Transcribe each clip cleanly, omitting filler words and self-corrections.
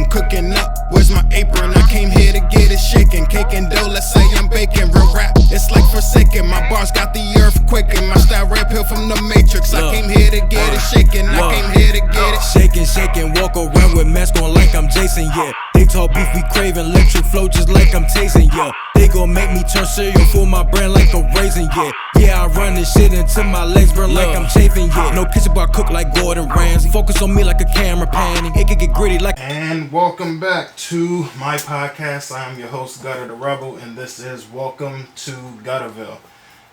I'm cooking up. Where's my apron? I came here to get it shaking. Cake and dough, let's say I'm baking. Real rap, it's like forsaken. My bars got the earth quaking. My style red pill from the Matrix. I came here to get it shaking. I came here to get it shaking. Walk around with mask on like I'm Jason, yeah. They talk beef, we crave electric flow just like I'm tasting, yeah. They gon' make me turn cereal for my brand like a raisin, yeah. Yeah, I run this shit until my legs burn like I'm chafing, yeah. No kitchen bar cook like Gordon Ramsay. Focus on me like a camera panning. It could get gritty like. And welcome back to my podcast. I am your host, Gutta the Rebel, and this is Welcome to Guttaville.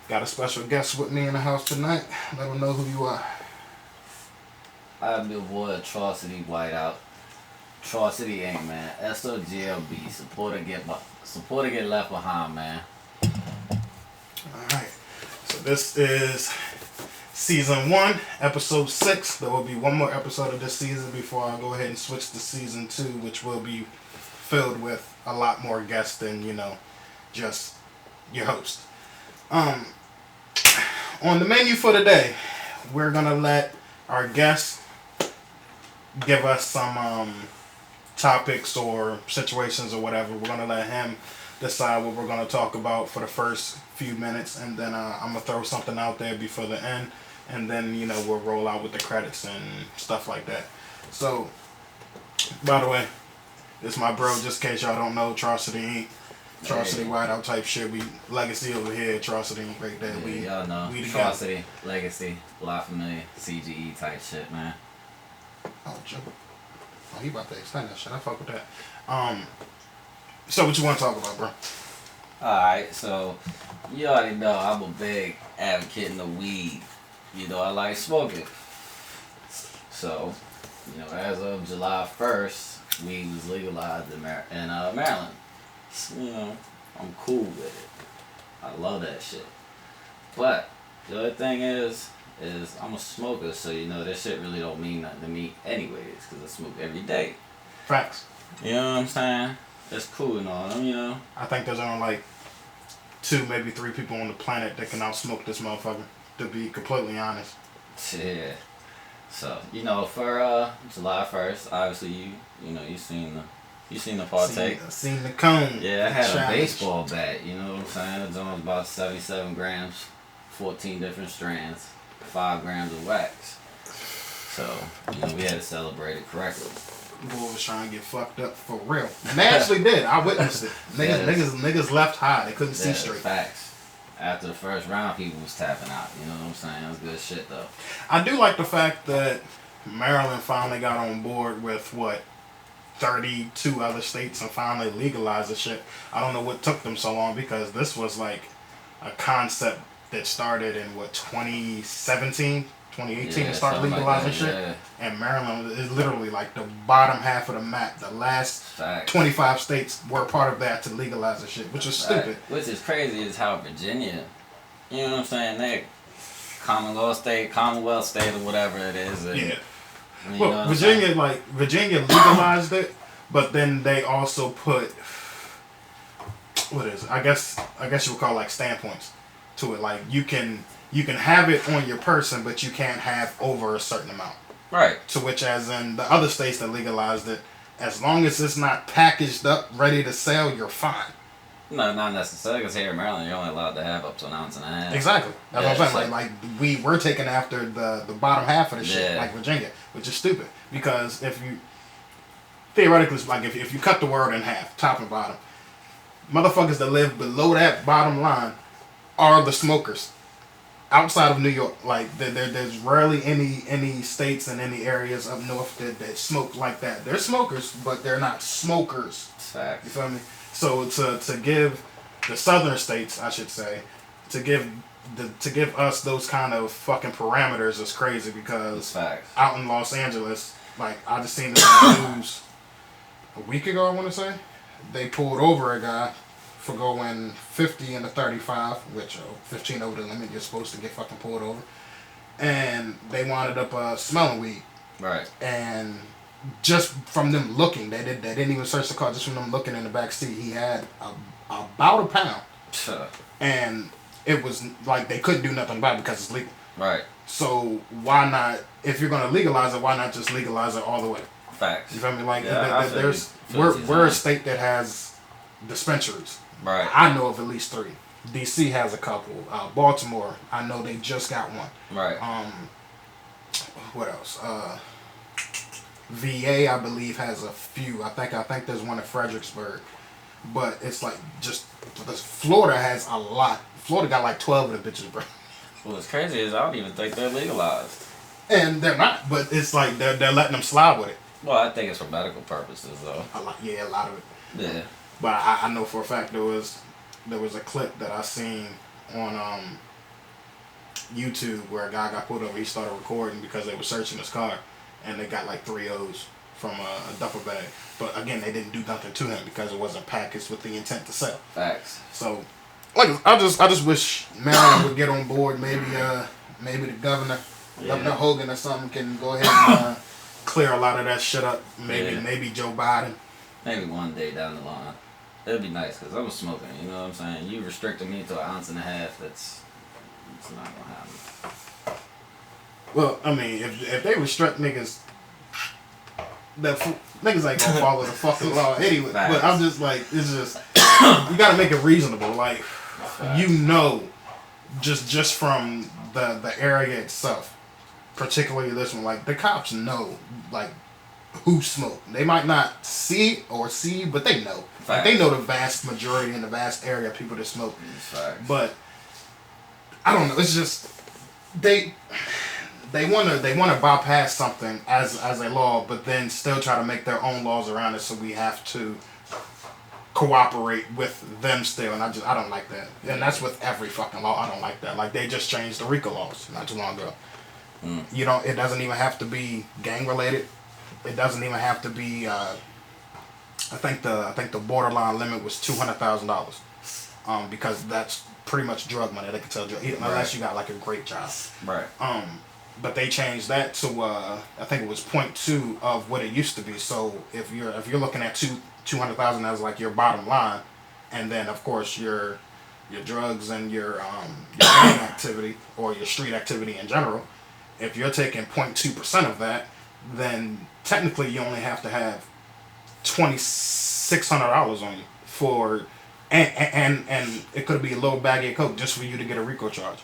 Got a special guest with me in the house tonight. Let them know who you are. I'm your boy Atrocity Whiteout. Atrocity Inc., man. SOGLB. Supporter get left behind, man. Alright. So this is Season 1, Episode 6. There will be one more episode of this season before I go ahead and switch to Season 2, which will be filled with a lot more guests than, just your host. On the menu for today, we're going to let our guests give us some topics or situations or whatever. We're going to let him decide what we're going to talk about for the first few minutes, and then I'm going to throw something out there before the end, and then, we'll roll out with the credits and stuff like that. So, by the way, this my bro, just in case y'all don't know, Atrocity Inc. Atrocity Whiteout type shit. We legacy over here, Atrocity Inc. right there. Yeah, y'all know. Atrocity, legacy, Block Familiar, CGE type shit, man. Oh, Joe. Oh, he about to extend that shit. I fuck with that. So what you want to talk about, bro? Alright, so you already know I'm a big advocate in the weed. I like smoking. So, as of July 1st, weed was legalized in Maryland. So, I'm cool with it. I love that shit. But the other thing is I'm a smoker, so that shit really don't mean nothing to me anyways, because I smoke every day. Facts. You know what I'm saying? That's cool and all, I think there's only like 2, maybe 3 people on the planet that can outsmoke this motherfucker, to be completely honest. Yeah. So, for July 1st, obviously you seen the partake. Seen the cone. Yeah, I had a baseball bat, you know what I'm saying? It's on about 77 grams, 14 different strands, 5 grams of wax. So, we had to celebrate it correctly. Boy was trying to get fucked up for real. And they actually did. I witnessed it. Niggas left high. They couldn't see straight. Facts. After the first round, people was tapping out. You know what I'm saying? It was good shit, though. I do like the fact that Maryland finally got on board with, 32 other states and finally legalized the shit. I don't know what took them so long, because this was like a concept that started in, 2017? 2018 to start legalizing shit. Yeah. And Maryland is literally like the bottom half of the map. The last 25 states were part of that to legalize the shit, which is stupid. Which is crazy is how Virginia, you know what I'm saying, they Commonwealth state or whatever it is. And, yeah. Well, Virginia legalized it, but then they also put, what is it? I guess you would call it like standpoints to it. Like you can have it on your person, but you can't have over a certain amount. Right. To which, as in the other states that legalized it, as long as it's not packaged up, ready to sell, you're fine. No, not necessarily, because here in Maryland, you're only allowed to have up to 1.5 ounces. Exactly. That's what I'm saying. Like we were taking after the bottom half of the shit, like Virginia, which is stupid. Because if you, theoretically, like if you cut the word in half, top and bottom, motherfuckers that live below that bottom line are the smokers. Outside of New York, like there's rarely any states and any areas up north that smoke like that. They're smokers, but they're not smokers. Fact. You feel me? So to give the southern states, I should say, to give us those kind of fucking parameters is crazy, because out in Los Angeles, like I just seen this in the news a week ago, I want to say, they pulled over a guy for going 50 into 35, which 15 over the limit, you're supposed to get fucking pulled over. And they wound up smelling weed. Right. And just from them looking, they didn't even search the car, just from them looking in the back seat, he had about a pound. And it was like they couldn't do nothing about it because it's legal. Right. So why not, if you're going to legalize it, why not just legalize it all the way? Facts. You feel me? Like Yeah, I feel we're a state that has dispensaries. Right. I know of at least 3. DC has a couple. Baltimore, I know they just got one. Right. What else? VA, I believe, has a few. I think there's one in Fredericksburg, but it's like just because Florida has a lot. Florida got like 12 of the bitches, bro. What's crazy is I don't even think they're legalized. And they're not, but it's like they're letting them slide with it. Well, I think it's for medical purposes, though. A lot of it. Yeah. But I know for a fact there was a clip that I seen on YouTube where a guy got pulled over. He started recording because they were searching his car, and they got like 3 O's from a duffel bag. But again, they didn't do nothing to him because it wasn't packaged with the intent to sell. Facts. So, like, I just wish Maryland would get on board. Maybe the governor Hogan or something can go ahead and clear a lot of that shit up. Maybe Joe Biden. Maybe one day down the line. It'd be nice because I was smoking. You know what I'm saying? You restricted me to 1.5 ounces. It's not gonna happen. Well, I mean, if they restrict niggas, niggas ain't gonna follow the fucking law anyway. Facts. But I'm just like, it's just you gotta make it reasonable. Like, you know, just from the area itself, particularly this one, like the cops know like who smoke. They might not see you, but they know. Like, they know the vast majority and the vast area of people that smoke. But I don't know. It's just they wanna bypass something as a law, but then still try to make their own laws around it. So we have to cooperate with them still, and I don't like that. And that's with every fucking law. I don't like that. Like, they just changed the RICO laws not too long ago. You know, it doesn't even have to be gang related. It doesn't even have to be. I think the borderline limit was $200,000, because that's pretty much drug money. They can tell drug, unless you got like a great job. Right. But they changed that to I think it was 0.2 of what it used to be. So if you're looking at 200,000 as like your bottom line, and then of course your drugs and your gang activity or your street activity in general, if you're taking 0.2% of that, then technically you only have to have $2,600 on you for, and it could be a little baggie of coke just for you to get a RICO charge.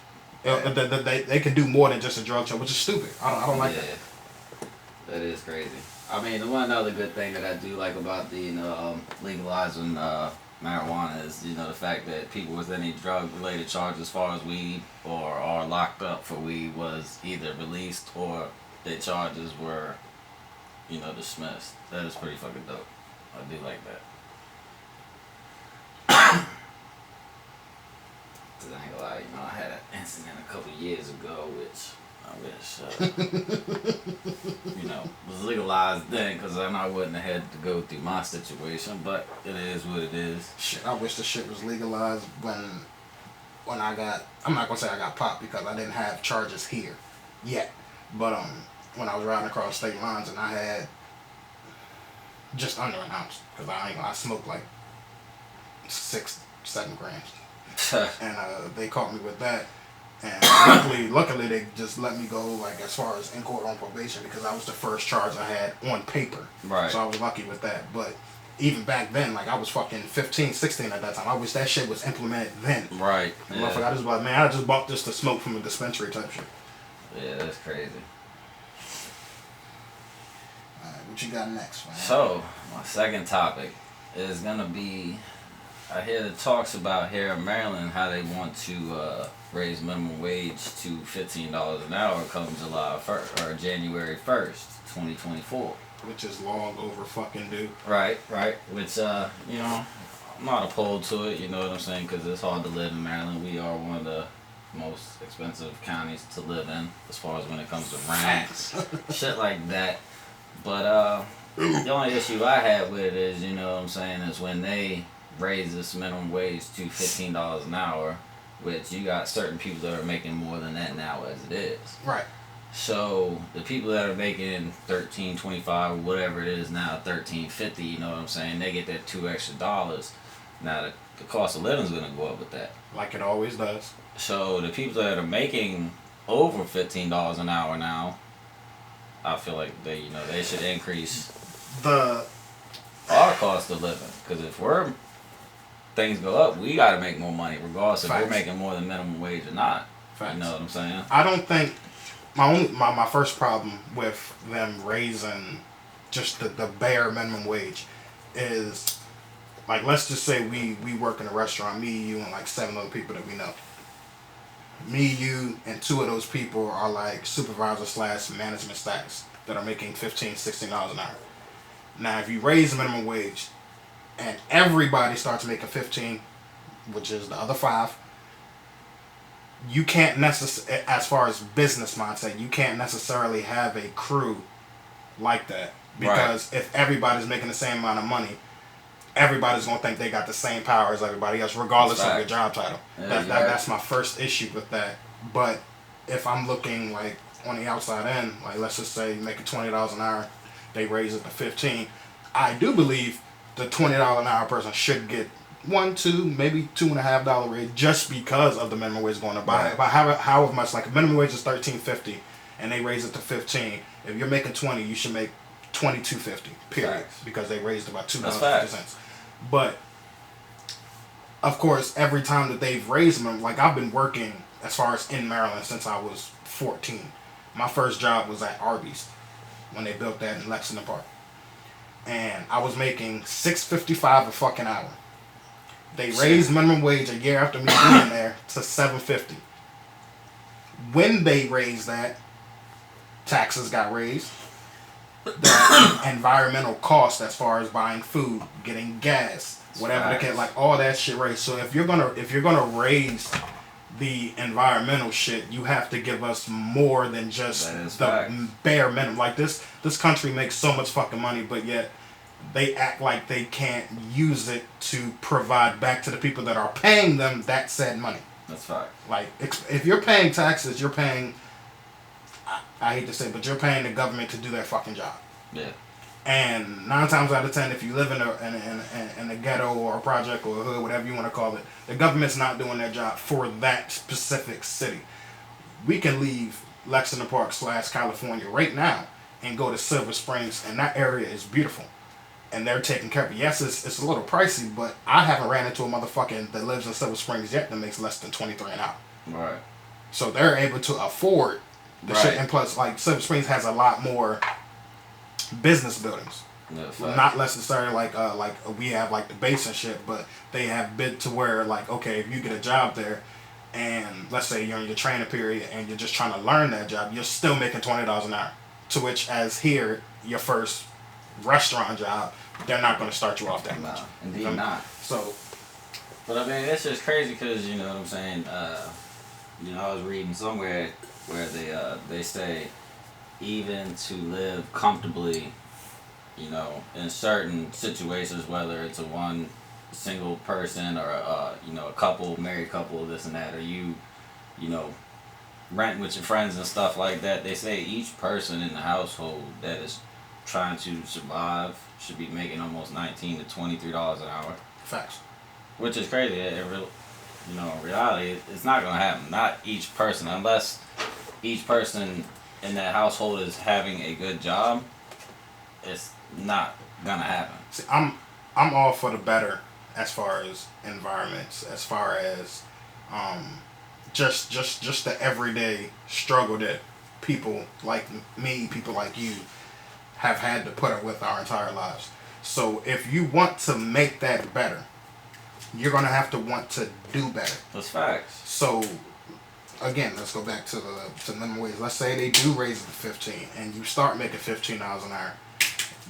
They can do more than just a drug charge, which is stupid. I don't like that. That is crazy. I mean, the one other good thing that I do like about the legalizing marijuana is the fact that people with any drug related charges as far as weed or are locked up for weed was either released or their charges were dismissed. That is pretty fucking dope. I do like that. Cause I ain't gonna lie, I had an incident a couple years ago, which I wish, was legalized then, cause then I wouldn't have had to go through my situation. But it is what it is. Shit, I wish the shit was legalized when I got. I'm not gonna say I got popped because I didn't have charges here yet. But when I was riding across state lines and I had just under an ounce, because I smoked like 6-7 grams, and they caught me with that, and luckily they just let me go, like, as far as in court on probation, because that was the first charge I had on paper. Right. So I was lucky with that. But even back then, like, I was fucking 15, 16 at that time. I wish that shit was implemented then. Right. And motherfucker, I just like, man, I just bought this to smoke from a dispensary type shit. Yeah, that's crazy. What you got next, man? So, my second topic is gonna be, I hear the talks about here in Maryland how they want to raise minimum wage to $15 an hour come July 1st or January 1st, 2024. Which is long over fucking due. Right. Which I'm not opposed to it. You know what I'm saying? Because it's hard to live in Maryland. We are one of the most expensive counties to live in as far as when it comes to rent, shit like that. But the only issue I have with it is, is when they raise this minimum wage to $15 an hour, which you got certain people that are making more than that now as it is. Right. So the people that are making $13.25, whatever it is now, $13.50, they get that $2 extra. Now the cost of living is going to go up with that. Like it always does. So the people that are making over $15 an hour now, I feel like they should increase the our cost of living. Because if things go up, we got to make more money, regardless if Facts. we're making more than minimum wage or not. Facts. You know what I'm saying? I don't think my first problem with them raising just the bare minimum wage is, like, let's just say we work in a restaurant, me, you, and like 7 other people that we know. Me, you, and 2 of those people are like supervisor / management staffs that are making $15, $16 an hour. Now, if you raise the minimum wage and everybody starts making 15, which is the other 5, you can't necessarily, as far as business mindset, you can't necessarily have a crew like that, because if everybody's making the same amount of money, everybody's gonna think they got the same power as everybody else, regardless of your job title. Yeah, That's my first issue with that. But if I'm looking like on the outside end, like let's just say making $20 an hour, they raise it to 15. I do believe the $20 an hour person should get $1, $2, maybe $2.50 raise, just because of the minimum wage going up. By however much, like a minimum wage is $13.50, and they raise it to 15. If you're making 20, you should make $22.50. Period. Facts. Because they raised about $2.50. But of course, every time that they've raised them, like I've been working as far as in Maryland since I was 14. My first job was at Arby's when they built that in Lexington Park, and I was making $6.55 a fucking hour. They raised minimum wage a year after me being there to $7.50. When they raised that, taxes got raised. The environmental cost, as far as buying food, getting gas, whatever the case, like all that shit raised. So if you're gonna raise the environmental shit, you have to give us more than just the bare minimum. Like this country makes so much fucking money, but yet they act like they can't use it to provide back to the people that are paying them that said money. That's fact. Like, if you're paying taxes, you're paying, I hate to say it, but you're paying the government to do their fucking job. Yeah. And 9 times out of 10, if you live in a ghetto or a project or a hood, whatever you want to call it, the government's not doing their job for that specific city. We can leave Lexington Park / California right now and go to Silver Springs, and that area is beautiful. And they're taking care of it. Yes, it's a little pricey, but I haven't ran into a motherfucker that lives in Silver Springs yet that makes less than $23 an hour. Right. So they're able to afford the shit. And plus, like, Silver Springs has a lot more business buildings. Yeah, not necessarily like we have like the base and shit, but they have bid to where, like, okay, if you get a job there, and let's say you're in your training period and you're just trying to learn that job, you're still making $20 an hour. To which, as here, your first restaurant job, they're not going to start you off that much. Indeed not. So, but I mean, it's just crazy because, you know what I'm saying, I was reading somewhere where they say even to live comfortably, you know, in certain situations, whether it's a one single person or a couple, married couple, this and that, or you know, rent with your friends and stuff like that, they say each person in the household that is trying to survive should be making almost $19 to $23 an hour. Facts. Which is crazy. In reality, it's not gonna happen. Not each person, unless each person in that household is having a good job. It's not gonna happen. See, I'm all for the better as far as environments, as far as just the everyday struggle that people like me, people like you, have had to put up with our entire lives. So if you want to make that better, you're gonna have to want to do better. That's facts. So again, let's go back to minimum wage. Let's say they do raise it to 15, and you start making $15 an hour.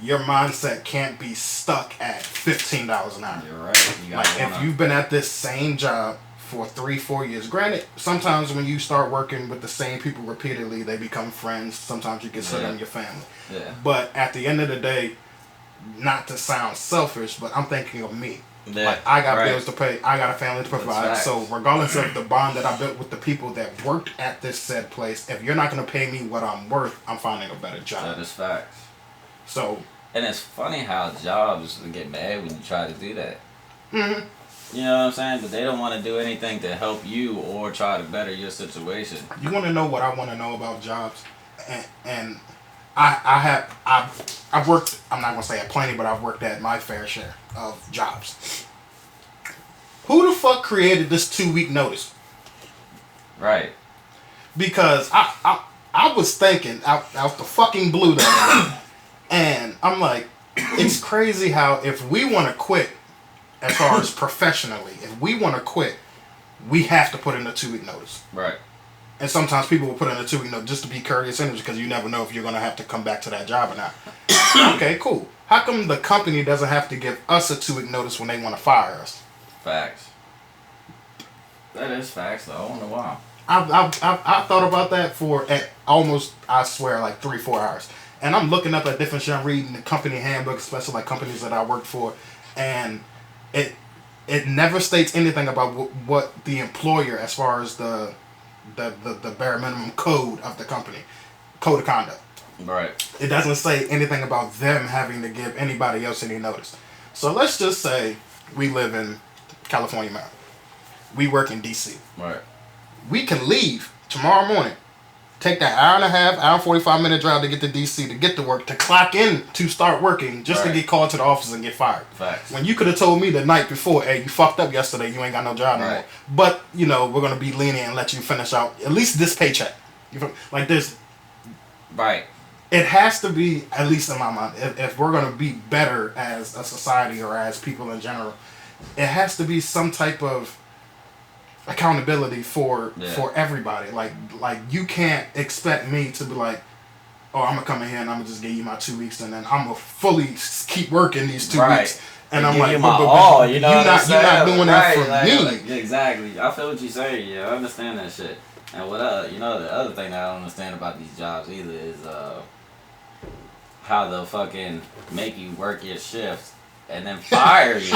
Your mindset can't be stuck at $15 an hour. You're right. If you've been at this same job for 3-4 years, granted, sometimes when you start working with the same people repeatedly, they become friends. Sometimes you consider them your family. Yeah. But at the end of the day, not to sound selfish, but I'm thinking of me. Yeah. Like, I got bills to pay, I got a family to provide. So regardless of the bond that I built with the people that worked at this said place, if you're not going to pay me what I'm worth, I'm finding a better job. That is facts. So, and it's funny how jobs get mad when you try to do that. Mm-hmm. You know what I'm saying? But they don't want to do anything to help you or try to better your situation. You want to know what I want to know about jobs? And I've worked. I'm not gonna say at plenty, but I've worked at my fair share of jobs. Who the fuck created this 2-week notice? Right. Because I was thinking out the fucking blue that and I'm like, it's crazy how if we want to quit, as far as professionally, if we want to quit, we have to put in a 2-week notice. Right. And sometimes people will put in a 2-week notice just to be courteous anyways, because you never know if you're going to have to come back to that job or not. Okay, cool. How come the company doesn't have to give us a 2-week notice when they want to fire us? Facts. That is facts, though. I wonder why. I thought about that for at almost, I swear, like 3-4 hours. And I'm looking up at different shit. I'm reading the company handbook, especially like companies that I worked for. And it never states anything about what the employer, as far as the bare minimum code of the company, code of conduct. Right. It doesn't say anything about them having to give anybody else any notice. So let's just say we live in California, Maryland. We work in DC. Right. We can leave tomorrow morning, take that hour and a half, hour and 45-minute drive to get to DC, to get to work, to clock in, to start working, just to get called to the office and get fired. Facts. When you could have told me the night before, hey, you fucked up yesterday, you ain't got no job anymore. But, you know, we're going to be lenient and let you finish out at least this paycheck. Like this. Right. It has to be, at least in my mind, if we're going to be better as a society or as people in general, it has to be some type of accountability for everybody. Like you can't expect me to be like, oh, I'm gonna come in here and I'm gonna just give you my 2 weeks and then I'm gonna fully keep working these 2 weeks. And I'm like, you know, you're not doing that for me. Like, exactly. I feel what you're saying. Yeah, I understand that shit. And what you know, the other thing that I don't understand about these jobs either is how they'll fucking make you work your shift and then fire you.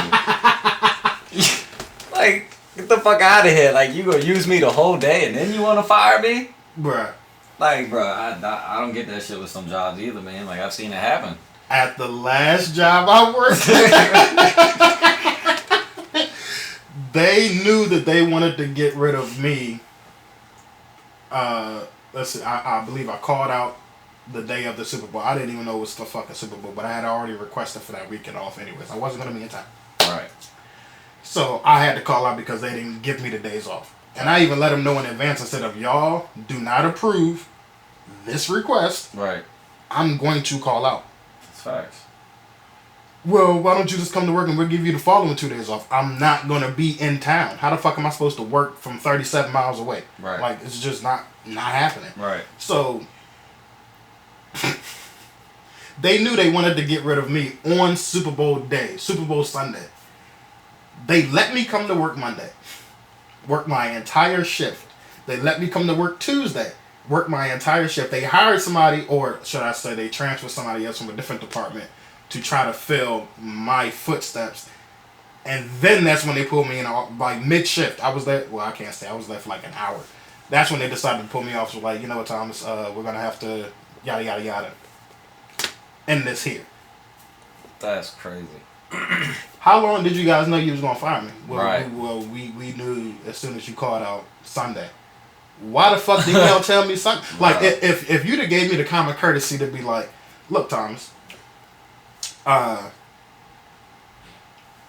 Like, get the fuck out of here. Like, you gonna use me the whole day and then you wanna fire me? Bruh. Like, bruh, I don't get that shit with some jobs either, man. Like, I've seen it happen. At the last job I worked they knew that they wanted to get rid of me. Let's see, I believe I called out the day of the Super Bowl. I didn't even know it was the fucking Super Bowl, but I had already requested for that weekend off anyways. I wasn't gonna be in time. Right. So I had to call out because they didn't give me the days off. And I even let them know in advance. I said, if y'all do not approve this request, right, I'm going to call out. That's facts. Well, why don't you just come to work and we'll give you the following 2 days off? I'm not going to be in town. How the fuck am I supposed to work from 37 miles away? Right. Like, it's just not happening. Right. So they knew they wanted to get rid of me on Super Bowl day, Super Bowl Sunday. They let me come to work Monday, work my entire shift. They let me come to work Tuesday, work my entire shift. They hired somebody, or should I say they transferred somebody else from a different department to try to fill my footsteps. And then that's when they pulled me in, like mid-shift. I was there, well, I can't say, I was there for like an hour. That's when they decided to pull me off. So like, you know what, Thomas, we're going to have to yada, yada, yada. End this here. That's crazy. How long did you guys know you was gonna fire me? Well, right. We knew as soon as you called out Sunday. Why the fuck didn't y'all tell me Sunday? Like, if you'd have gave me the common courtesy to be like, look, Thomas,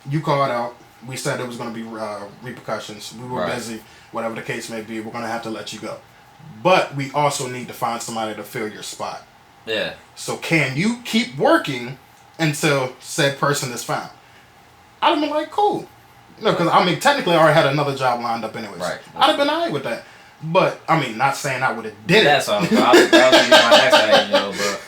you called out. We said there was gonna be repercussions. We were busy. Whatever the case may be, we're gonna have to let you go. But we also need to find somebody to fill your spot. Yeah. So can you keep working until said person is found? I'd have been like, cool. You know, because I mean, technically I already had another job lined up anyways. Right. I'd have been alright with that. But, I mean, not saying I would have did it. That's all. That was my next thing, you know, but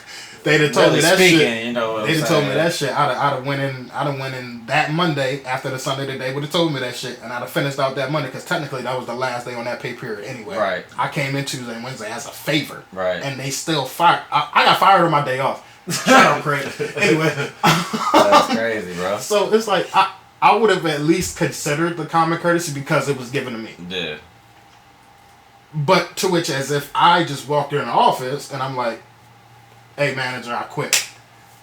they'd have told me that shit. You know, they'd have told me that shit. I'd have went in that Monday after the Sunday that they would have told me that shit, and I'd have finished out that Monday because technically that was the last day on that pay period anyway. Right. I came in Tuesday and Wednesday as a favor. Right. And they still fired. I got fired on my day off. Shut up, Craig. Anyway. That's crazy, bro. So it's like I would have at least considered the common courtesy because it was given to me. Yeah. But to which, as if I just walked in the office and I'm like, hey, manager, I quit.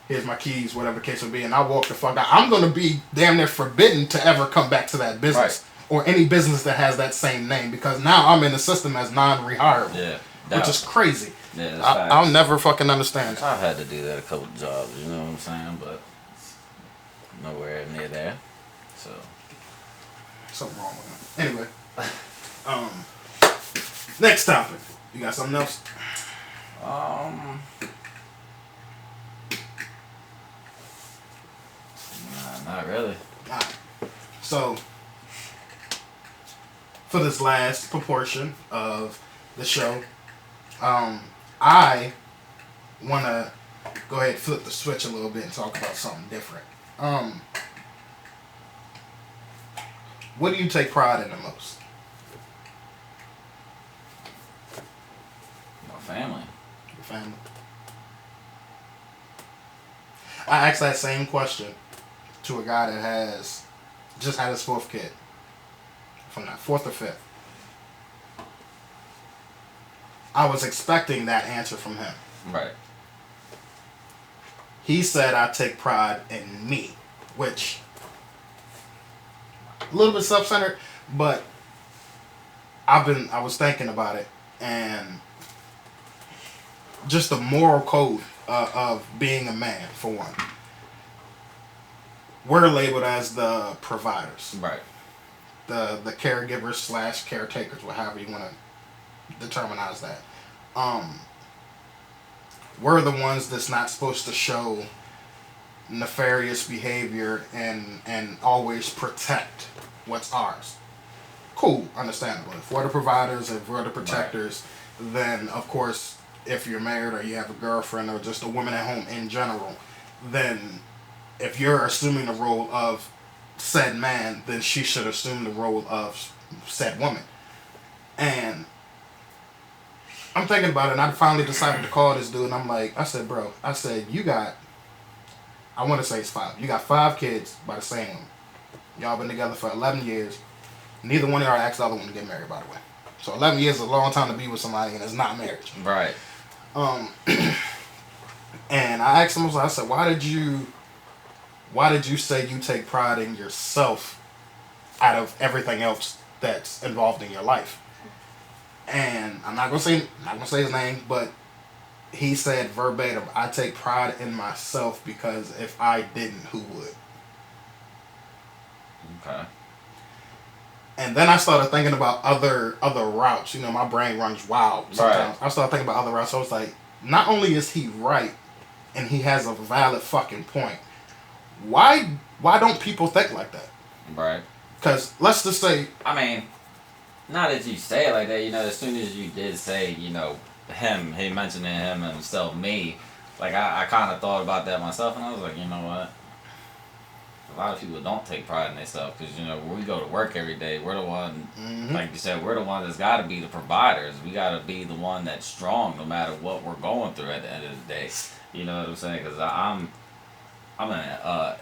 Here's my keys, whatever the case will be, and I walk the fuck out. I'm going to be damn near forbidden to ever come back to that business or any business that has that same name because now I'm in the system as non-rehirable, which is crazy. Yeah, that's I'll facts. never fucking understand. I've had to do that a couple jobs, you know what I'm saying? But nowhere near there. So. Something wrong with him. Anyway, next topic. You got something else? Nah, not really. Alright. So, for this last proportion of the show, I want to go ahead and flip the switch a little bit and talk about something different. What do you take pride in the most? My family. Your family. I asked that same question to a guy that has just had his fourth kid. From that fourth or fifth. I was expecting that answer from him. Right. He said I take pride in me, which a little bit self-centered, but I was thinking about it, and just the moral code of being a man, for one. We're labeled as the providers. Right. The caregivers / caretakers, however you want to determinize that. We're the ones that's not supposed to show nefarious behavior and always protect what's ours. Cool, understandable. If we're the providers, if we're the protectors, right, then of course, if you're married or you have a girlfriend or just a woman at home in general, then if you're assuming the role of said man, then she should assume the role of said woman. And I'm thinking about it, and I finally decided to call this dude, and I'm like, I said, bro, you got, I want to say it's 5. You got 5 kids by the same woman. Y'all been together for 11 years. Neither one of y'all asked the other one to get married, by the way. So 11 years is a long time to be with somebody, and it's not marriage. Right. And I asked him, I said, why did you say you take pride in yourself out of everything else that's involved in your life? And I'm not gonna say his name, but he said verbatim, I take pride in myself because if I didn't, who would? Okay. And then I started thinking about other routes. You know, my brain runs wild sometimes. Right. I started thinking about other routes. So I was like, not only is he right, and he has a valid fucking point, why don't people think like that? Right. Because let's just say, I mean, not that you say it like that, you know, as soon as you did say, you know, he mentioning him and himself, me, like, I kind of thought about that myself, and I was like, you know what? A lot of people don't take pride in themselves, because, you know, when we go to work every day, we're the one, like you said, we're the one that's got to be the providers. We got to be the one that's strong no matter what we're going through at the end of the day. You know what I'm saying? Because I'm in a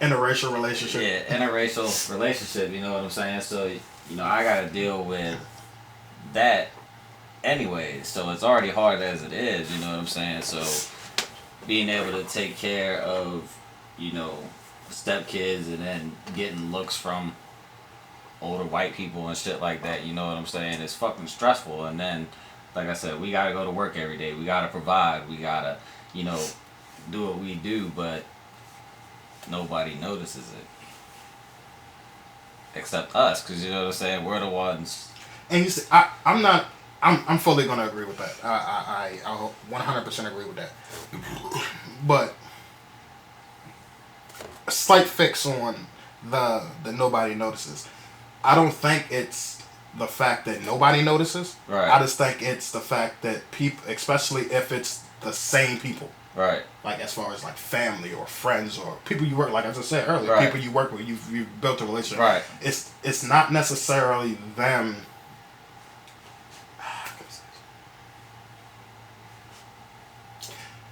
interracial relationship. Yeah, interracial relationship, you know what I'm saying? So, you know, I gotta deal with that anyway. So it's already hard as it is, you know what I'm saying? So being able to take care of, you know, stepkids and then getting looks from older white people and shit like that, you know what I'm saying? It's fucking stressful. And then, like I said, we gotta go to work every day. We gotta provide. We gotta, you know, do what we do, but nobody notices it except us, because you know what I'm saying, we're the ones. And you see, I'm fully gonna agree with that. I 100% agree with that. But a slight fix on the nobody notices. I don't think it's the fact that nobody notices. Right. I just think it's the fact that people, especially if it's the same people. Right. Like as far as like family or friends or people you work, like as I said earlier, right, people you work with, you've built a relationship. Right. It's not necessarily them.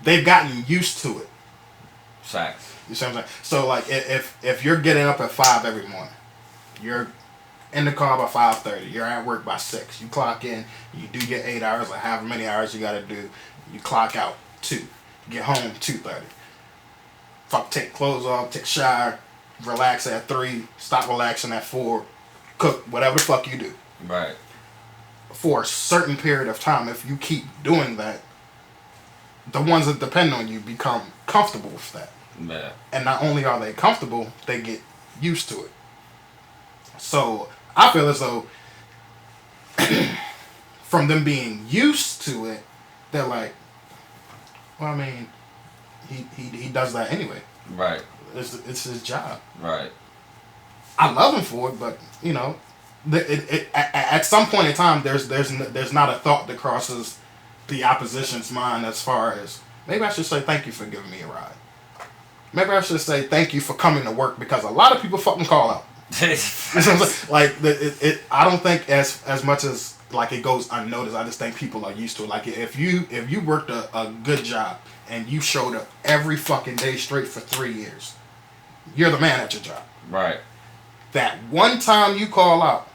They've gotten used to it. Facts. You see what I'm saying? So like if you're getting up at 5 every morning, you're in the car by 5:30, you're at work by 6, you clock in, you do your 8 hours or however many hours you gotta do, you clock out 2. Get home 2:30. Fuck, take clothes off, take a shower, relax at 3, stop relaxing at 4, cook, whatever the fuck you do. Right. for a certain period of time, if you keep doing that, the ones that depend on you become comfortable with that. Yeah. And not only are they comfortable, they get used to it. So I feel as though from them being used to it, they're like, well, I mean, he does that anyway. Right. It's his job. Right. I love him for it, but you know, at some point in time, there's not a thought that crosses the opposition's mind as far as, maybe I should say thank you for giving me a ride. Maybe I should say thank you for coming to work, because a lot of people fucking call out. You know what I'm saying? Like I don't think as much as like it goes unnoticed. I just think people are used to it. Like if you worked a good job and you showed up every fucking day straight for 3 years, you're the man at your job. Right. That one time you call out,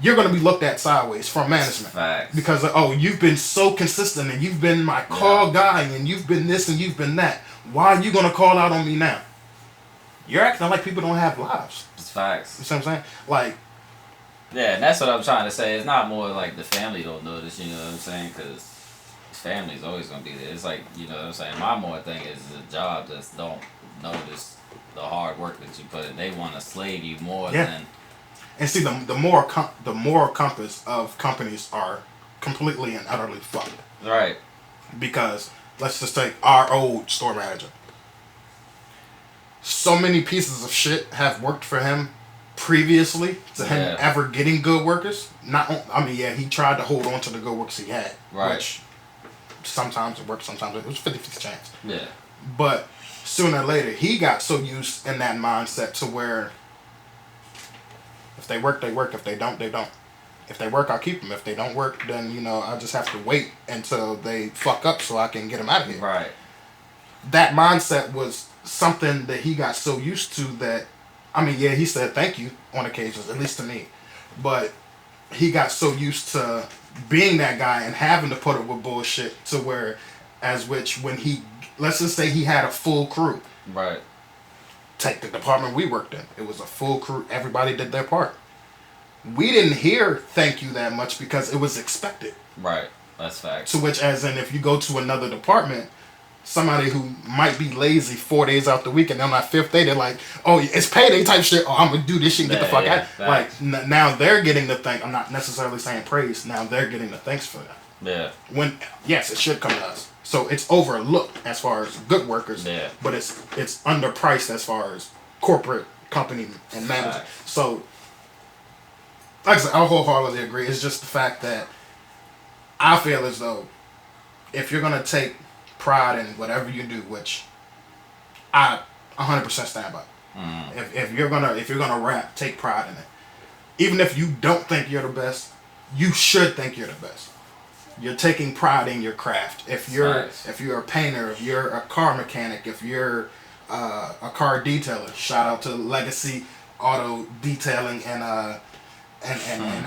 you're going to be looked at sideways from management. Facts. Because, oh, you've been so consistent and you've been my call guy and you've been this and you've been that. Why are you going to call out on me now? You're acting like people don't have lives. It's facts. You see what I'm saying? Like, yeah, and that's what I'm trying to say. It's not more like the family don't notice, you know what I'm saying? Because family's always going to be there. It's like, you know what I'm saying? My more thing is the job that don't notice the hard work that you put in. They want to slave you more than... And see, the moral compass of companies are completely and utterly fucked. Right. Because, let's just take our old store manager. So many pieces of shit have worked for him previously to him ever getting good workers. He tried to hold on to the good workers he had. Right. Which sometimes it worked, sometimes it was 50-50 chance. Yeah. But sooner or later, he got so used in that mindset to where if they work, they work. If they don't, they don't. If they work, I'll keep them. If they don't work, then, you know, I just have to wait until they fuck up so I can get them out of here. Right. That mindset was something that he got so used to that, he said thank you on occasions, at least to me. But he got so used to being that guy and having to put up with bullshit to where, when he, let's just say he had a full crew. Right. Take the department we worked in. It was a full crew. Everybody did their part. We didn't hear thank you that much because it was expected. Right. That's facts. To which, as in, if you go to another department, somebody who might be lazy 4 days out the week, and on that fifth day, they're like, oh, it's payday type shit. Oh, I'm going to do this shit and get the fuck out. Like, now they're getting the thank. I'm not necessarily saying praise. Now they're getting the thanks for that. Yeah. When, yes, it should come to us. So it's overlooked as far as good workers. Yeah. But it's underpriced as far as corporate company and management. So, like I said, I wholeheartedly agree. It's just the fact that I feel as though if you're going to take pride in whatever you do, which I 100% stand by. If you're gonna rap, take pride in it. Even if you don't think you're the best, you should think you're the best. You're taking pride in your craft. If you're a painter, if you're a car mechanic, if you're a car detailer, shout out to Legacy Auto Detailing and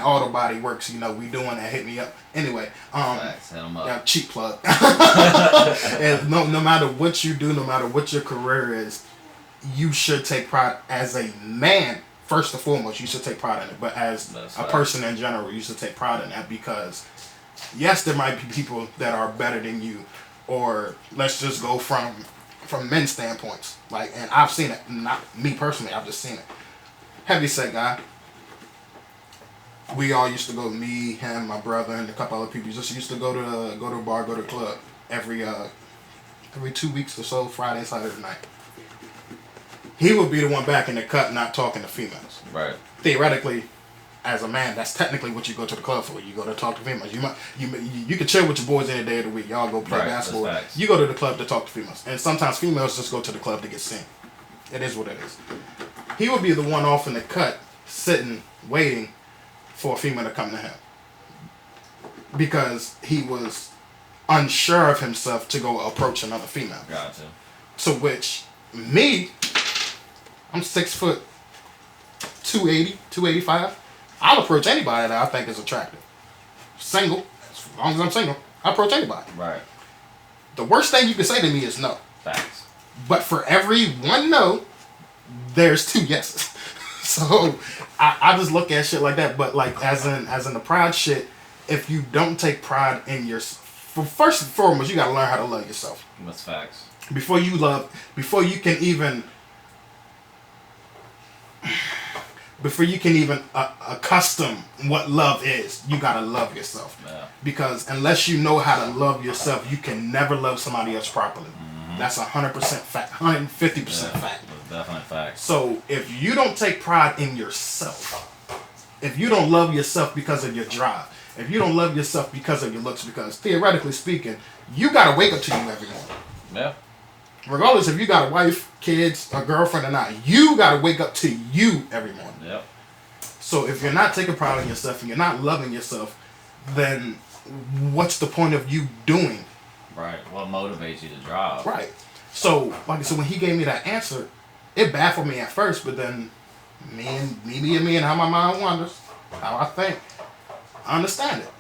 Auto Body Works. You know, we doing that. Hit me up. Anyway, Hit 'em up. Yeah, cheap plug. And no matter what you do, no matter what your career is, you should take pride as a man. First and foremost, you should take pride in it. But as a person in general, you should take pride in that, because yes, there might be people that are better than you, or let's just go from men's standpoints. Like, and I've seen it. Not me personally, I've just seen it. Heavy set guy. We all used to go, me, him, my brother, and a couple other people. Just used to go to a bar, go to a club every 2 weeks or so, Friday, Saturday night. He would be the one back in the cut, not talking to females. Right. Theoretically, as a man, that's technically what you go to the club for. You go to talk to females. You can chill with your boys any day of the week. Y'all go play basketball. You go to the club to talk to females, and sometimes females just go to the club to get seen. It is what it is. He would be the one off in the cut, sitting, waiting for a female to come to him, because he was unsure of himself to go approach another female. Gotcha. To which, me, I'm 6 foot 280, 285. I'll approach anybody that I think is attractive. Single, as long as I'm single, I'll approach anybody. Right. The worst thing you can say to me is no. Facts. But for every one no, there's 2 yeses. So I just look at shit like that. But like as in the pride shit, if you don't take pride in your, first and foremost, you gotta learn how to love yourself. That's facts. Before you can even accustom what love is, you gotta love yourself. Yeah. Because unless you know how to love yourself, you can never love somebody else properly. That's 100% fact, 150% fact. That's definitely fact. So if you don't take pride in yourself, if you don't love yourself because of your drive, if you don't love yourself because of your looks, because theoretically speaking, you gotta wake up to you every morning. Yeah. Regardless if you got a wife, kids, a girlfriend or not, you gotta wake up to you every morning. Yep. So if you're not taking pride in yourself and you're not loving yourself, then what's the point of you doing? Right. What motivates you to drive? Right. So like I said, when he gave me that answer, it baffled me at first, but then me and how my mind wanders, how I think, I understand it.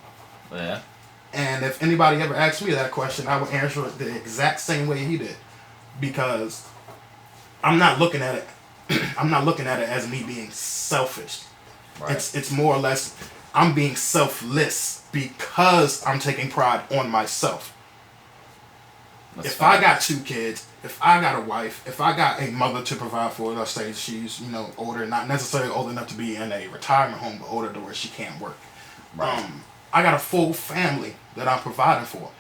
Yeah. And if anybody ever asked me that question, I would answer it the exact same way he did. Because I'm not looking at it as me being selfish. Right. It's more or less I'm being selfless because I'm taking pride on myself. That's if fine. I got 2 kids, if I got a wife, if I got a mother to provide for, let's say she's, older, not necessarily old enough to be in a retirement home, but older to where she can't work. Right. I got a full family that I'm providing for.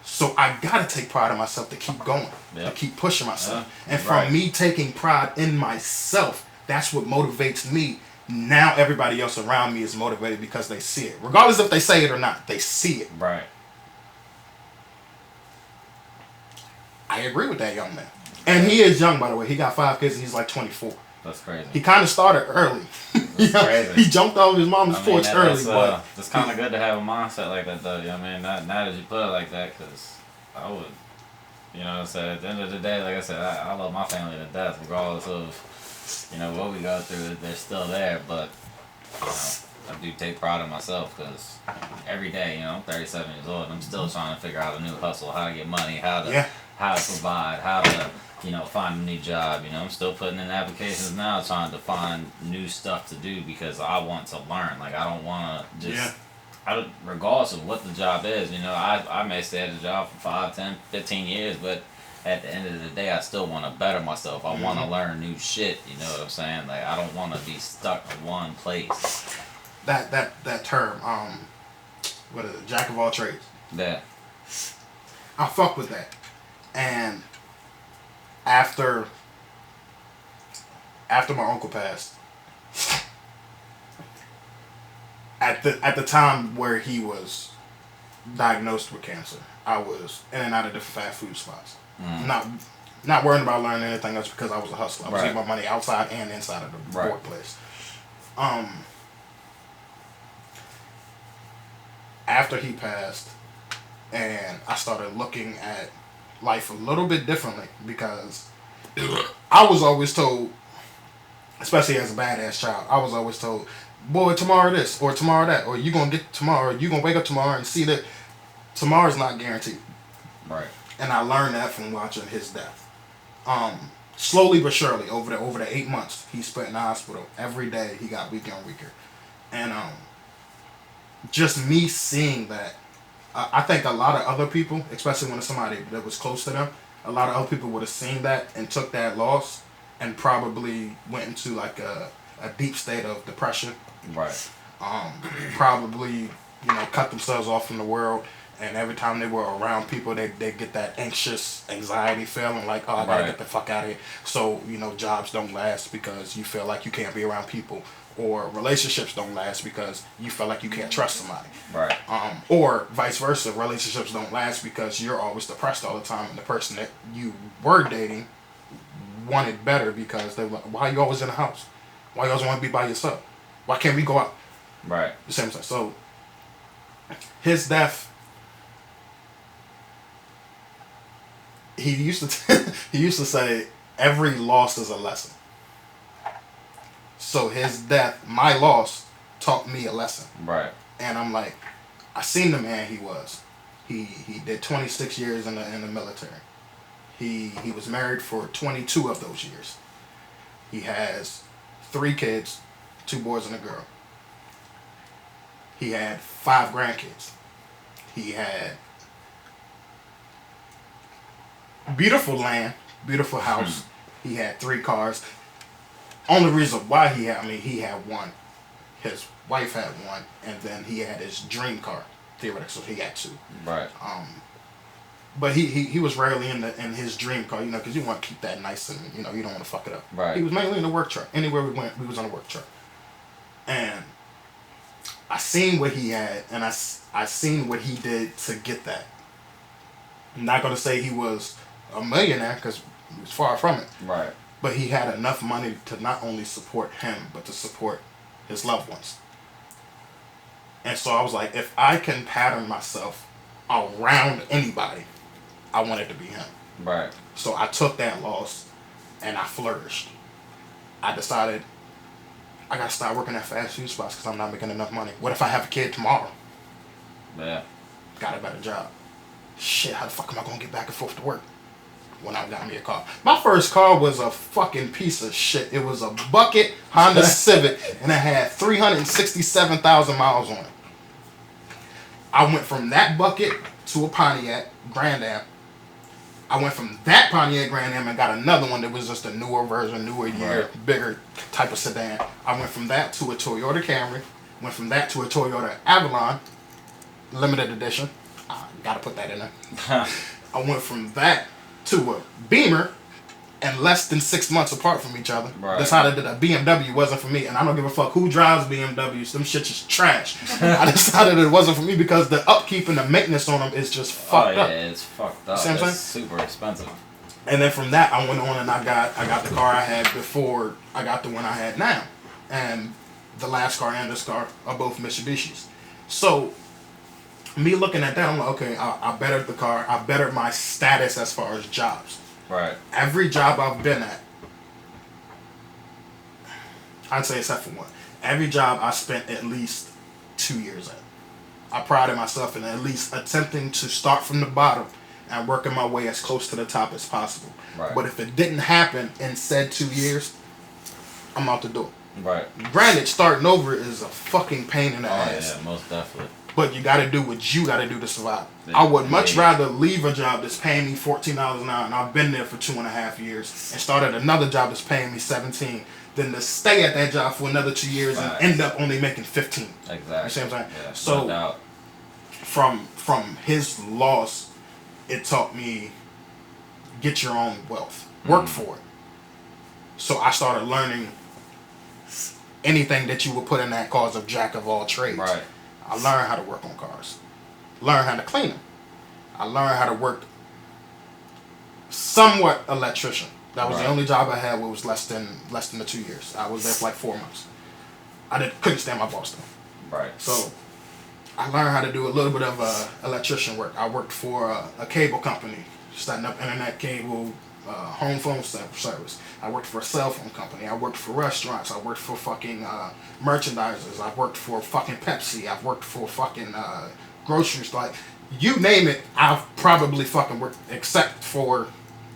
So I gotta take pride in myself to keep going, to keep pushing myself. And from me taking pride in myself, that's what motivates me. Now everybody else around me is motivated because they see it. Regardless if they say it or not, they see it. Right. I agree with that young man. And he is young, by the way. He got 5 kids and he's like 24. That's crazy. He kind of started early. That's crazy. He jumped off his mom's porch early. But it's kind of good to have a mindset like that, though. You know what I mean? Not that you put it like that, because I would, you know what I'm saying? At the end of the day, like I said, I love my family to death, regardless of, what we go through. They're still there, but, I do take pride in myself, because every day, I'm 37 years old, and I'm still trying to figure out a new hustle, how to get money, how to provide, how to, find a new job. I'm still putting in applications now, trying to find new stuff to do, because I want to learn. Like, I don't want to just, regardless of what the job is, I may stay at the job for 5, 10, 15 years, but at the end of the day, I still want to better myself. I want to learn new shit, you know what I'm saying? Like, I don't want to be stuck in one place. That term, what is it, jack of all trades. Yeah. I fuck with that. And after my uncle passed, at the time where he was diagnosed with cancer, I was in and out of different fast food spots. Not worrying about learning anything else because I was a hustler. I was getting my money outside and inside of the workplace. After he passed, and I started looking at life a little bit differently, because I was always told, especially as a badass child, I was always told, boy, tomorrow this or tomorrow that, or you gonna get tomorrow, you gonna wake up tomorrow and see that tomorrow's not guaranteed. Right. And I learned that from watching his death. Slowly but surely, over the 8 months he spent in the hospital, every day he got weaker and weaker. And just me seeing that, I think a lot of other people, especially when it's somebody that was close to them, a lot of other people would have seen that and took that loss and probably went into like a deep state of depression. Right. Probably, cut themselves off from the world. And every time they were around people, they get that anxious anxiety feeling like, oh, I gotta get the fuck out of here. So, jobs don't last because you feel like you can't be around people. Or relationships don't last because you feel like you can't trust somebody. Right. Or vice versa, relationships don't last because you're always depressed all the time, and the person that you were dating wanted better because they were like, why are you always in the house? Why you always want to be by yourself? Why can't we go out? Right. The same thing. So his death, he used to say every loss is a lesson. So his death, my loss, taught me a lesson. Right. And I'm like, I seen the man he was. He did 26 years in the military. He was married for 22 of those years. He has 3 kids, 2 boys and a girl. He had 5 grandkids. He had beautiful land, beautiful house. He had 3 cars. Only reason why he had one. His wife had one, and then he had his dream car, theoretically, so he had 2. Right. But he was rarely in his dream car, you know, because you want to keep that nice and, you know, you don't want to fuck it up. Right. He was mainly in a work truck. Anywhere we went, we was on a work truck. And I seen what he had, and I seen what he did to get that. I'm not going to say he was a millionaire, because he was far from it. Right. But he had enough money to not only support him, but to support his loved ones. And so I was like, if I can pattern myself around anybody, I want it to be him. Right. So I took that loss and I flourished. I decided I gotta start working at fast food spots because I'm not making enough money. What if I have a kid tomorrow? Yeah. Got a better job. Shit, how the fuck am I gonna get back and forth to work when I got me a car? My first car was a fucking piece of shit. It was a bucket Honda Civic and it had 367,000 miles on it. I went from that bucket to a Pontiac Grand Am. I went from that Pontiac Grand Am and got another one that was just a newer version, newer year, Right. bigger type of sedan. I went from that to a Toyota Camry. Went from that to a Toyota Avalon, limited edition. I gotta put that in there. I went from that to a Beamer, and less than 6 months apart from each other. Right. Decided that a BMW wasn't for me, and I don't give a fuck who drives BMWs. Them shits is trash. I decided it wasn't for me because the upkeep and the maintenance on them is just fucked up. It's fucked up. See what I'm It's super expensive. And then from that, I went on and I got the car I had before I got the one I had now, and the last car and this car are both Mitsubishis. So me looking at that, I'm like, okay, I bettered the car. I bettered my status as far as jobs. Right. Every job I've been at, I'd say except for one, every job I spent at least 2 years at. I prided myself in at least attempting to start from the bottom and working my way as close to the top as possible. Right. But if it didn't happen in said 2 years, I'm out the door. Right. Granted, starting over is a fucking pain in the Oh ass. yeah, most definitely. But you gotta do what you gotta do to survive. Yeah. I would much Yeah. rather leave a job that's paying me $14 an hour and I've been there for 2.5 years and start at another job that's paying me 17 than to stay at that job for another 2 years Facts. and end up only making 15. Exactly. You see what I'm saying? Yeah, So no doubt. from his loss, it taught me get your own wealth. Work for it. So I started learning anything that you would put in that cause of jack of all trades. Right. I learned how to work on cars. Learned how to clean them. I learned how to work somewhat electrician. That was Right. the only job I had where it was less than the 2 years. I was there for like 4 months. Couldn't stand my boss though. Right. So I learned how to do a little bit of electrician work. I worked for a cable company, setting up internet cable, home phone service. I worked for a cell phone company. I worked for restaurants. I worked for fucking merchandisers. I worked for fucking Pepsi. I've worked for fucking groceries. Like, you name it, I've probably fucking worked, except for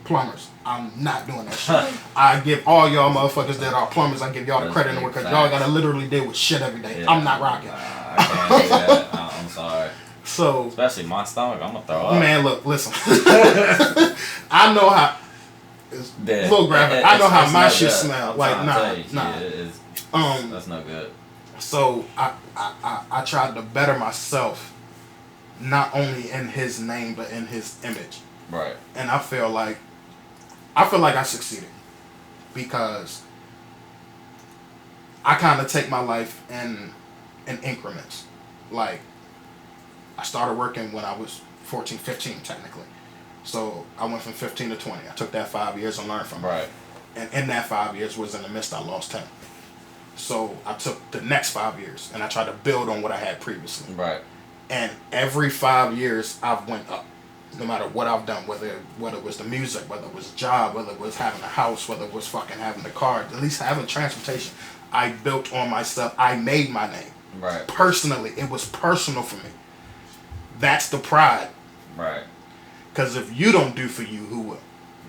plumbers. I'm not doing that shit. I give all y'all motherfuckers that are plumbers, I give y'all the That's credit in the big work because facts. y'all gotta literally deal with shit every day. Yeah. I'm not rocking. I can't do that. I'm sorry. So, Especially my stomach, I'm gonna throw up. man, look, listen. I know how. It's Yeah. a little graphic. I know how my shit smell. Like, nah. Yeah, that's no good. So I tried to better myself, not only in his name but in his image, Right. and I feel like I succeeded because I kind of take my life in increments. Like, I started working when I was 14, 15 technically. So I went from 15 to 20. I took that 5 years and learned from it. Right. And in that 5 years was in the midst I lost 10. So I took the next 5 years and I tried to build on what I had previously. Right. And every 5 years I've went up. No matter what I've done, whether it was the music, whether it was a job, whether it was having a house, whether it was fucking having a car, at least having transportation. I built on myself. I made my name. Right. Personally, it was personal for me. That's the pride. Right. Because if you don't do for you, who will?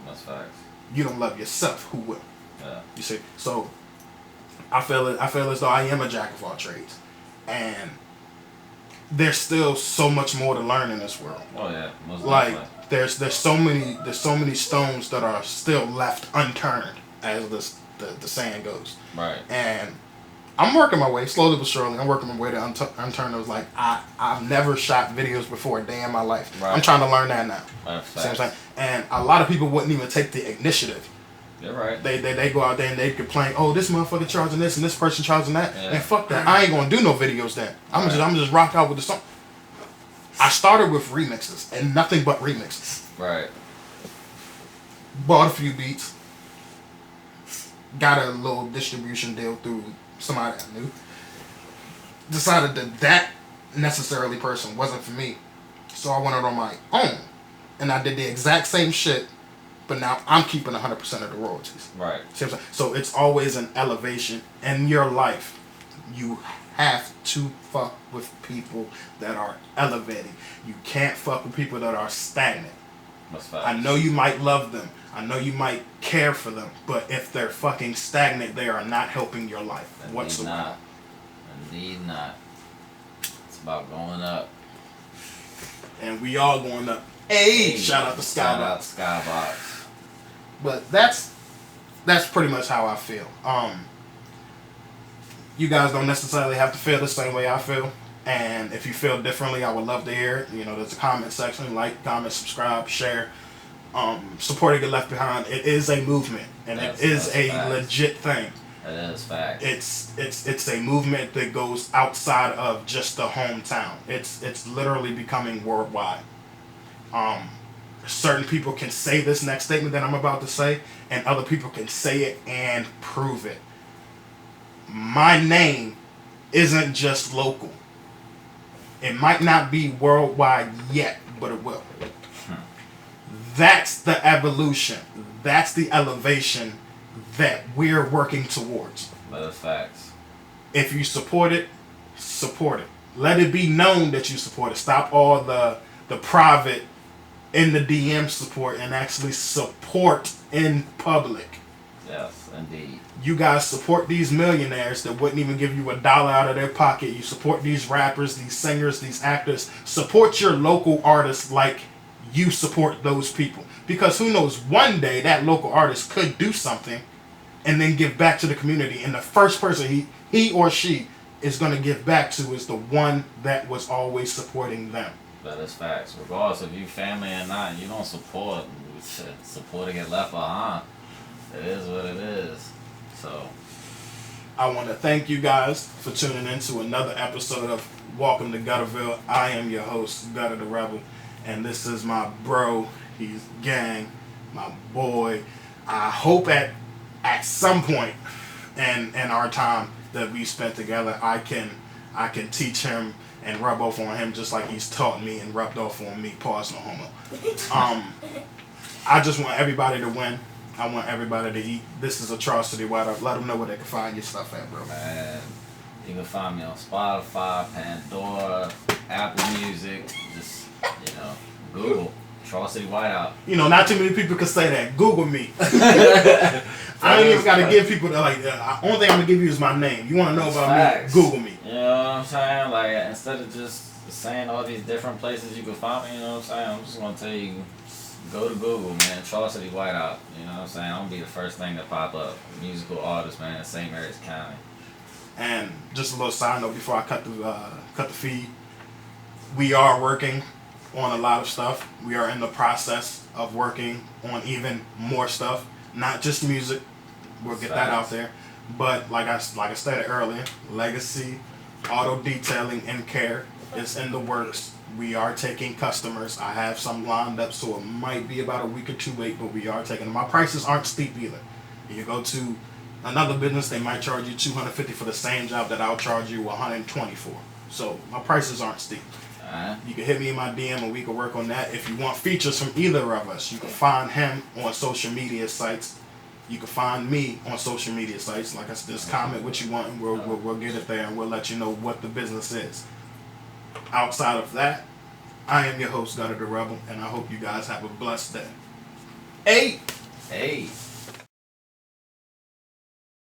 That's facts. You don't love yourself, who will? Yeah. You see? So I feel as though I am a jack of all trades. And there's still so much more to learn in this world. Oh yeah, most Like definitely. there's so many stones that are still left unturned, as the saying goes. Right. And I'm working my way slowly but surely. I'm working my way to unturn those. Like I've never shot videos before a day in my life. Right. I'm trying to learn that now. That's See what I'm facts. saying? And a lot of people wouldn't even take the initiative. You're right. They go out there and they complain, oh, this motherfucker charging this and this person charging that. Yeah. And fuck that. I ain't gonna do no videos then. I'm just rock out with the song. I started with remixes and nothing but remixes. Right. Bought a few beats. Got a little distribution deal through somebody I knew. Decided that necessarily person wasn't for me. So I went out on my own. And I did the exact same shit, but now I'm keeping 100% of the royalties. Right. See what I'm saying? So it's always an elevation in your life. You have to fuck with people that are elevating. You can't fuck with people that are stagnant. That's facts. I know you might love them. I know you might care for them. But if they're fucking stagnant, they are not helping your life whatsoever. Not. Indeed not. It's about going up. And we all going up. Hey, shout out to Shout out Skybox. to Skybox. But that's pretty much how I feel. You guys don't necessarily have to feel the same way I feel. And if you feel differently, I would love to hear it. You know, there's a comment section. Like, comment, subscribe, share. Supporting Get Left Behind. It is a movement. And it is a legit thing. It is fact. It's a movement that goes outside of just the hometown. It's literally becoming worldwide. Certain people can say this next statement that I'm about to say, and other people can say it and prove it. My name isn't just local. It might not be worldwide yet, but it will. That's the evolution. That's the elevation that we're working towards. That is facts. If you support it, support it. Let it be known that you support it. Stop all the private in the DM support and actually support in public. Yes, indeed. You guys support these millionaires that wouldn't even give you $1 out of their pocket. You support these rappers, these singers, these actors. Support your local artists like you support those people. Because who knows, one day that local artist could do something and then give back to the community. And the first person he or she is going to give back to is the one that was always supporting them. That is facts. Regardless if you family or not, you don't support. Support to Get Left Behind. It is what it is. So I want to thank you guys for tuning in to another episode of Welcome to Guttaville. I am your host, Gutta the Rebel, and this is my bro. He's gang, my boy. I hope at some point in our time that we spent together, I can teach him and rub off on him just like he's taught me and rubbed off on me. Pause, no homo. I just want everybody to win. I want everybody to eat. This is Atrocity White Up. Let them know where they can find your stuff at, bro. man, you can find me on Spotify, Pandora, Apple Music. Just Google Atrocity Whiteout. You know, not too many people can say that. Google me. I ain't even got to give people the only thing I'm gonna give you is my name. You want to know about facts. me? Google me. You know what I'm saying? Like, instead of just saying all these different places you can find me, you know what I'm saying? I'm just gonna tell you, go to Google, man. Atrocity Whiteout. You know what I'm saying? I'm gonna be the first thing that pop up. Musical artist, man, in St. Mary's County. And just a little side note before I cut the feed, we are working on a lot of stuff. We are in the process of working on even more stuff, not just music. We'll get that out there. But like I stated earlier, legacy, auto detailing, and care is in the works. We are taking customers. I have some lined up, so it might be about a week or two late, but we are taking them. My prices aren't steep either. You go to another business, they might charge you $250 for the same job that I'll charge you $120 for. So my prices aren't steep. You can hit me in my DM and we can work on that. If you want features from either of us, you can find him on social media sites. You can find me on social media sites. Like I said, just comment what you want and we'll get it there and we'll let you know what the business is. Outside of that, I am your host, Gutta the Rebel, and I hope you guys have a blessed day. Hey!